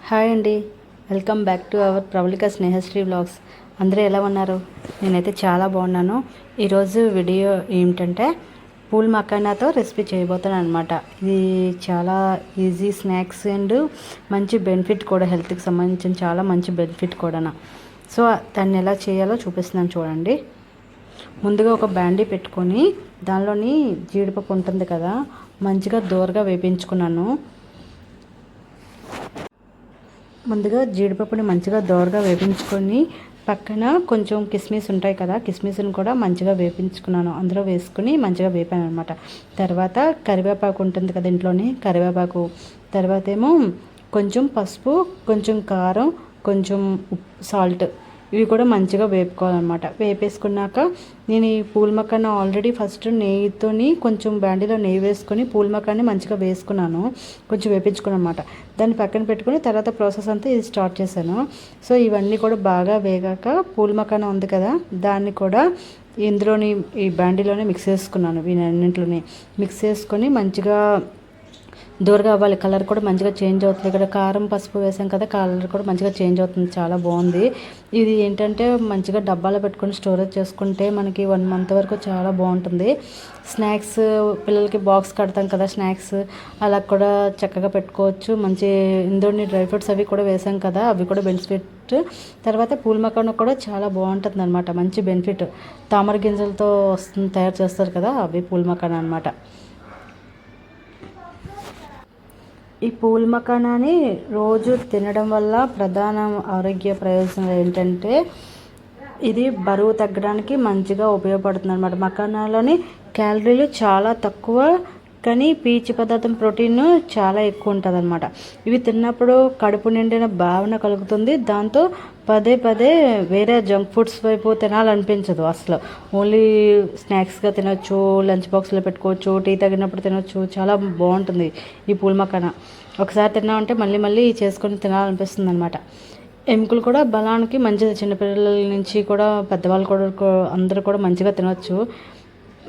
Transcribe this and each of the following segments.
Hi అండి, welcome back to our Pravalika Snehasri vlogs. అందరూ ఎలా ఉన్నారు? నేనైతే చాలా బాగున్నాను. ఈరోజు వీడియో ఏమిటంటే పూల్ మకానాతో రెసిపీ చేయబోతున్నాను అనమాట. ఇది చాలా ఈజీ స్నాక్స్ అండ్ మంచి బెనిఫిట్ కూడా, హెల్త్కి సంబంధించిన చాలా మంచి బెనిఫిట్ కూడా. సో దాన్ని ఎలా చేయాలో చూపిస్తున్నాను చూడండి. ముందుగా ఒక బ్యాండీ పెట్టుకొని దానిలోని జీడిపప్పు ఉంటుంది కదా, మంచిగా దోరగా వేపించుకున్నాను. ముందుగా జీడిపప్పుని మంచిగా దోరగా వేపించుకొని పక్కన కొంచెం కిస్మిస్ ఉంటాయి కదా, కిస్మిస్ని కూడా మంచిగా వేపించుకున్నాను. అందులో వేసుకుని మంచిగా వేపాను అనమాట. తర్వాత కరివేపాకు ఉంటుంది కదా ఇంట్లోని, కరివేపాకు. తర్వాత ఏమో కొంచెం పసుపు, కొంచెం కారం, కొంచెం సాల్ట్, ఇవి కూడా మంచిగా వేపుకోవాలన్నమాట. వేపేసుకున్నాక నేను ఈ పూల్ మకాన్ని ఆల్రెడీ ఫస్ట్ నెయ్యితోని కొంచెం బ్యాండీలో నెయ్యి వేసుకొని పూల్ మకాన్ని మంచిగా వేసుకున్నాను, కొంచెం వేపించుకున్నాను అనమాట. దాన్ని పక్కన పెట్టుకుని తర్వాత ప్రాసెస్ అంతా ఇది స్టార్ట్ చేశాను. సో ఇవన్నీ కూడా బాగా వేగాక పూల్ మకాన ఉంది కదా, దాన్ని కూడా ఇందులోని ఈ బ్యాండీలోనే మిక్స్ చేసుకున్నాను. వీటన్నింటిలోని మిక్స్ చేసుకొని మంచిగా దూరగా అవ్వాలి. కలర్ కూడా మంచిగా చేంజ్ అవుతుంది. ఇక్కడ కారం పసుపు వేసాం కదా, కలర్ కూడా మంచిగా చేంజ్ అవుతుంది. చాలా బాగుంది. ఇది ఏంటంటే మంచిగా డబ్బాలో పెట్టుకొని స్టోరేజ్ చేసుకుంటే మనకి 1 మంత్ వరకు చాలా బాగుంటుంది. స్నాక్స్ పిల్లలకి బాక్స్ కడతాం కదా, స్నాక్స్ అలా కూడా చక్కగా పెట్టుకోవచ్చు. మంచి ఇందులోని డ్రై ఫ్రూట్స్ అవి కూడా వేసాం కదా, అవి కూడా బెనిఫిట్. తర్వాత పూల్ మకాన్ కూడా చాలా బాగుంటుంది అనమాట, మంచి బెనిఫిట్. తామర గింజలతో తయారు చేస్తారు కదా, అవి పూల్ మకాన్ అనమాట. ఈ పూల్ మకానాని రోజు తినడం వల్ల ప్రధాన ఆరోగ్య ప్రయోజనాలు ఏంటంటే ఇది బరువు తగ్గడానికి మంచిగా ఉపయోగపడుతుంది అనమాట. మకానాలోని క్యాలరీలు చాలా తక్కువ, కానీ పీచు పదార్థం ప్రోటీన్ చాలా ఎక్కువ ఉంటుంది అనమాట. ఇవి తిన్నప్పుడు కడుపు నిండిన భావన కలుగుతుంది. దాంతో పదే పదే వేరే జంక్ ఫుడ్స్ వైపు తినాలనిపించదు అసలు. ఓన్లీ స్నాక్స్గా తినొచ్చు, లంచ్ బాక్స్లో పెట్టుకోవచ్చు, టీ తగినప్పుడు తినొచ్చు. చాలా బాగుంటుంది ఈ పూల్ మకానా. ఒకసారి తిన్నామంటే మళ్ళీ మళ్ళీ చేసుకొని తినాలనిపిస్తుంది అనమాట. ఎముకలు కూడా బలానికి మంచిది. చిన్నపిల్లల నుంచి కూడా పెద్దవాళ్ళు కూడా అందరూ కూడా మంచిగా తినొచ్చు.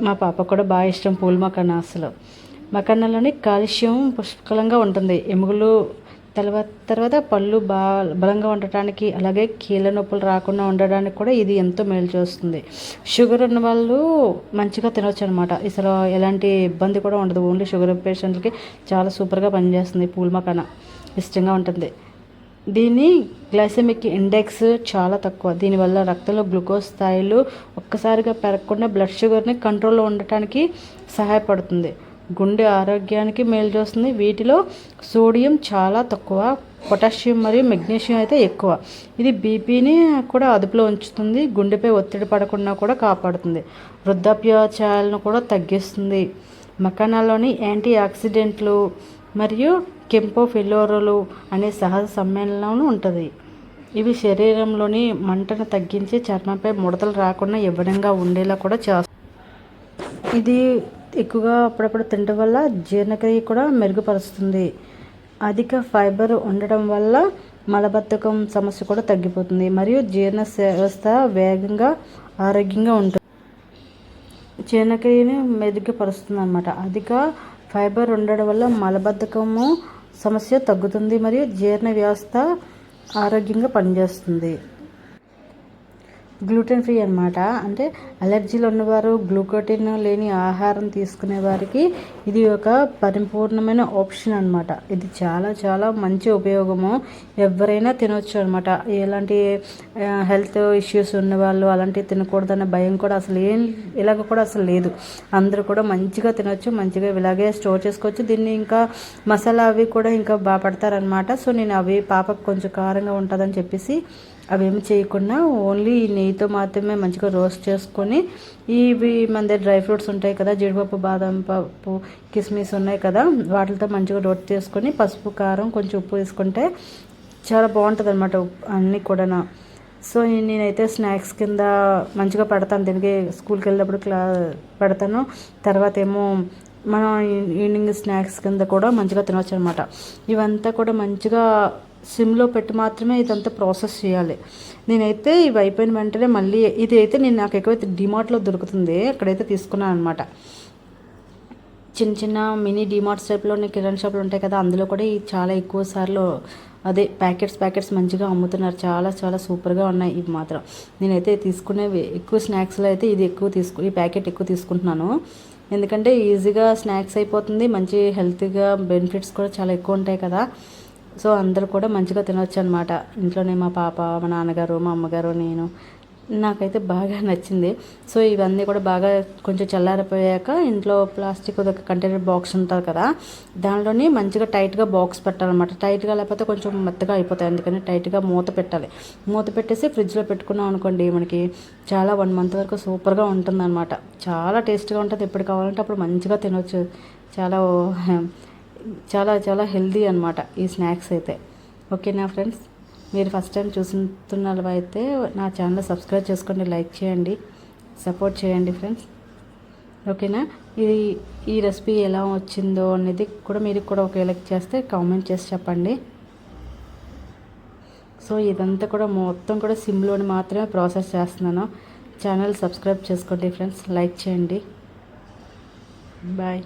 మా పాప కూడా బాగా ఇష్టం పూల్ మకానా. అసలు మకానాలోని కాల్షియం పుష్కలంగా ఉంటుంది. ఎముకలు తర్వాత పళ్ళు బలంగా ఉండటానికి, అలాగే కీళ్ళ నొప్పులు రాకుండా ఉండడానికి కూడా ఇది ఎంతో మేలు చేస్తుంది. షుగర్ ఉన్న వాళ్ళు మంచిగా తినవచ్చు అనమాట. అసలు ఎలాంటి ఇబ్బంది కూడా ఉండదు. ఓన్లీ షుగర్ పేషెంట్లకి చాలా సూపర్గా పనిచేస్తుంది పూల్ మకానా, ఇష్టంగా ఉంటుంది. దీని గ్లైసెమిక్ ఇండెక్స్ చాలా తక్కువ. దీనివల్ల రక్తంలో గ్లూకోజ్ స్థాయిలు ఒక్కసారిగా పెరగకుండా బ్లడ్ షుగర్ని కంట్రోల్లో ఉండటానికి సహాయపడుతుంది. గుండె ఆరోగ్యానికి మేలు చేస్తుంది. వీటిలో సోడియం చాలా తక్కువ, పొటాషియం మరియు మెగ్నీషియం అయితే ఎక్కువ. ఇది బీపీని కూడా అదుపులో ఉంచుతుంది. గుండెపై ఒత్తిడి పడకుండా కూడా కాపాడుతుంది. వృద్ధాప్యచాయాలను కూడా తగ్గిస్తుంది. మకానాలోని యాంటీ ఆక్సిడెంట్లు మరియు కెంపోఫిలోరోలు అనే సహజ సమ్మేళనం ఉంటుంది. ఇవి శరీరంలోని మంటను తగ్గించి చర్మంపై ముడతలు రాకుండా యవ్వనంగా ఉండేలా కూడా చేస్తుంది. ఇది ఎక్కువగా అప్పుడప్పుడు తినడం వల్ల జీర్ణక్రియ కూడా మెరుగుపరుస్తుంది. అధిక ఫైబర్ ఉండడం వల్ల మలబద్ధకం సమస్య కూడా తగ్గిపోతుంది మరియు జీర్ణ వ్యవస్థ వేగంగా ఆరోగ్యంగా ఉంటుంది. జీర్ణక్రియని మెరుగుపరుస్తుంది అన్నమాట. అధిక ఫైబర్ ఉండడం వల్ల మలబద్ధకము సమస్య తగ్గుతుంది మరియు జీర్ణ వ్యవస్థ ఆరోగ్యంగా పనిచేస్తుంది. గ్లూటెన్ ఫ్రీ అనమాట. అంటే అలర్జీలు ఉన్నవారు, గ్లూకోటిన్ లేని ఆహారం తీసుకునే వారికి ఇది ఒక పరిపూర్ణమైన ఆప్షన్ అనమాట. ఇది చాలా చాలా మంచి ఉపయోగము. ఎవరైనా తినొచ్చు అనమాట. ఎలాంటి హెల్త్ ఇష్యూస్ ఉన్నవాళ్ళు అలాంటివి తినకూడదన్న భయం కూడా అసలు ఇలాగ కూడా అసలు లేదు. అందరూ కూడా మంచిగా తినొచ్చు, మంచిగా ఇలాగే స్టోర్ చేసుకోవచ్చు. దీన్ని ఇంకా మసాలా అవి కూడా ఇంకా బాగా పడతారనమాట. సో నేను అవి పాపకు కొంచెం కారంగా ఉంటుందని చెప్పేసి అవేమి చేయకుండా ఓన్లీ నెయ్యితో మాత్రమే మంచిగా రోస్ట్ చేసుకొని, ఇవి మన దగ్గర డ్రై ఫ్రూట్స్ ఉంటాయి కదా, జీడిపప్పు, బాదం పప్పు, కిస్మిస్ ఉన్నాయి కదా, వాటితో మంచిగా రోస్ట్ చేసుకొని పసుపు, కారం, కొంచెం ఉప్పు వేసుకుంటే చాలా బాగుంటుంది అనమాట అన్నీ కూడా. సో నేనైతే స్నాక్స్ కింద మంచిగా పెడతాను. దీనికి స్కూల్కి వెళ్ళినప్పుడు పెడతాను. తర్వాత ఏమో మనం ఈవినింగ్ స్నాక్స్ కింద కూడా మంచిగా తినవచ్చు అనమాట. ఇవంతా కూడా మంచిగా సిమ్లో పెట్టి మాత్రమే ఇదంతా ప్రాసెస్ చేయాలి. నేనైతే ఇవి అయిపోయిన వెంటనే మళ్ళీ ఇది అయితే నాకు ఎక్కువైతే డిమార్ట్లో దొరుకుతుంది, అక్కడైతే తీసుకున్నాను అనమాట. చిన్న చిన్న మినీ డిమార్ట్స్ టైప్లోని కిరాణా షాపులు ఉంటాయి కదా, అందులో కూడా చాలా ఎక్కువ సార్లు అదే ప్యాకెట్స్ మంచిగా అమ్ముతున్నారు. చాలా చాలా సూపర్గా ఉన్నాయి ఇవి మాత్రం. నేనైతే తీసుకునేవి ఎక్కువ స్నాక్స్లో అయితే ఈ ప్యాకెట్ ఎక్కువ తీసుకుంటున్నాను. ఎందుకంటే ఈజీగా స్నాక్స్ అయిపోతుంది, మంచి హెల్తీగా బెనిఫిట్స్ కూడా చాలా ఎక్కువ ఉంటాయి కదా. సో అందరూ కూడా మంచిగా తినవచ్చు అనమాట. ఇంట్లోనే మా పాప, మా నాన్నగారు, మా అమ్మగారు, నేను. నాకైతే బాగా నచ్చింది. సో ఇవన్నీ కూడా బాగా కొంచెం చల్లారిపోయాక ఇంట్లో ప్లాస్టిక్ ఒక కంటైనర్ బాక్స్ ఉంటుంది కదా, దానిలోని మంచిగా టైట్గా బాక్స్ పెట్టాలన్నమాట. టైట్గా లేకపోతే కొంచెం మెత్తగా అయిపోతాయి, అందుకని టైట్గా మూత పెట్టాలి. మూత పెట్టేసి ఫ్రిడ్జ్లో పెట్టుకున్నాం అనుకోండి, మనకి చాలా 1 మంత్ వరకు సూపర్గా ఉంటుందన్నమాట. చాలా టేస్ట్గా ఉంటుంది. ఎప్పుడు కావాలంటే అప్పుడు మంచిగా తినవచ్చు. చాలా చాలా చాలా హెల్దీ అనమాట ఈ స్నాక్స్ అయితే. ఓకేనా ఫ్రెండ్స్, మీరు ఫస్ట్ టైం చూస్తున్నట్లయితే నా ఛానల్ సబ్స్క్రైబ్ చేసుకోండి, లైక్ చేయండి, సపోర్ట్ చేయండి ఫ్రెండ్స్. ఓకేనా. ఈ రెసిపీ ఎలా వచ్చిందో అనేది కూడా మీరు కూడా ఒకవేళ చేస్తే కామెంట్ చేసి చెప్పండి. సో ఇదంతా కూడా మొత్తం కూడా సిమ్లోని మాత్రమే ప్రాసెస్ చేస్తున్నాను. ఛానల్ సబ్స్క్రైబ్ చేసుకోండి ఫ్రెండ్స్, లైక్ చేయండి. బాయ్.